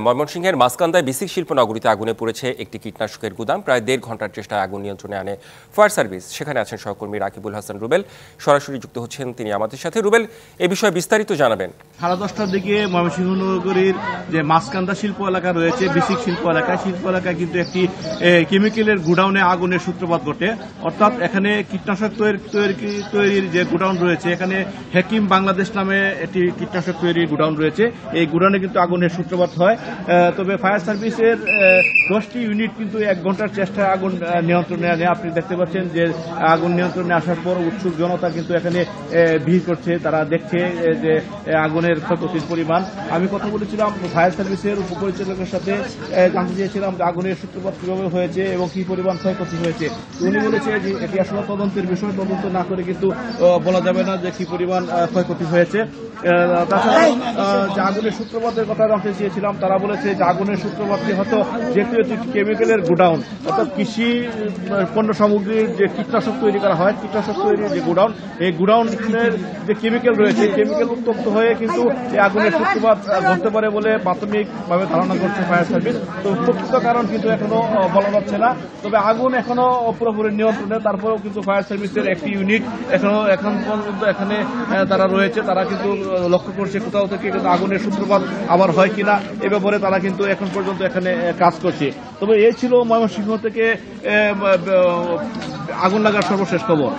ময়মনসিংহের মাসকান্দায় বিসিক শিল্পনগরীতে আগুনে পড়েছে একটি কীটনাশকের গুদাম। প্রায় ১.৫ ঘন্টার চেষ্টায় আগুন নিয়ন্ত্রণে আনে ফায়ার সার্ভিস। সেখানে আছেন সহকর্মী রাকিবুল হাসান রুবেল, সরাসরি যুক্ত হচ্ছেন তিনি আমাদের সাথে। রুবেল, এ বিষয়ে বিস্তারিত জানাবেন। 10:30টার দিকে ময়মনসিংহ নগরীর যে মাসকান্দা শিল্প এলাকা রয়েছে, বিসিক শিল্প এলাকায় কিন্তু একটি কেমিক্যালের গুডাউনে আগুনের সূত্রপাত ঘটে। অর্থাৎ এখানে কীটনাশক তৈরির যে গুডাউন রয়েছে, এখানে হেকিম বাংলাদেশ নামে একটি কীটনাশক তৈরির গুডাউন রয়েছে। এই গুডাউনে কিন্তু আগুনের সূত্রপাত হয়। তবে ফায়ার সার্ভিসের 10টি ইউনিট কিন্তু 1 ঘন্টার চেষ্টায় আগুন নিয়ন্ত্রণে আনে। আপনি দেখতে পাচ্ছেন যে আগুন নিয়ন্ত্রণে আসার পর উৎসুক জনতা কিন্তু এখানে ভিড় করছে, তারা দেখছে যে আগুনের ক্ষয়ক্ষতির পরিমাণ। আমি কথা বলেছিলাম ফায়ার সার্ভিসের উপপরিচালকের সাথে, জানতে চেয়েছিলাম যে আগুনের সূত্রপাত কিভাবে হয়েছে এবং কি পরিমাণ ক্ষয়ক্ষতি হয়েছে। উনি বলেছে যে এটি আসলে তদন্তের বিষয়, তদন্ত না করে কিন্তু বলা যাবে না যে কি পরিমাণ ক্ষয়ক্ষতি হয়েছে। তাছাড়া যে আগুনের সূত্রপাতের কথা জানতে চেয়েছিলাম, তারা বলেছে যে আগুনের সূত্রপাতটি হয়তো যেহেতু এটি কেমিক্যালের গুডাউন, অর্থাৎ কৃষি পণ্য সামগ্রীর যে কীটনাশক তৈরি করা হয়, কীটনাশক তৈরির যে গুডাউন, এই গুডাউনের যে কেমিক্যাল রয়েছে, কেমিক্যাল উত্তপ্ত হয়ে কিন্তু এই আগুনের সূত্রপাত ঘটতে পারে বলে প্রাথমিকভাবে ধারণা করছে ফায়ার সার্ভিস। তো প্রকৃত কারণ কিন্তু এখনো বলা যাচ্ছে না। তবে আগুন এখনো পুরোপুরি নিয়ন্ত্রণে, তারপরেও কিন্তু ফায়ার সার্ভিসের একটি ইউনিট এখন পর্যন্ত এখানে তারা রয়েছে। তারা কিন্তু লক্ষ্য করছে কোথাও থেকে কিন্তু আগুনের সূত্রপাত আবার হয় কিনা, এ ব্যাপারে তারা কিন্তু এখন পর্যন্ত এখানে কাজ করছে। তবে এই ছিল ময়মনসিংহ থেকে আগুন লাগার সর্বশেষ খবর।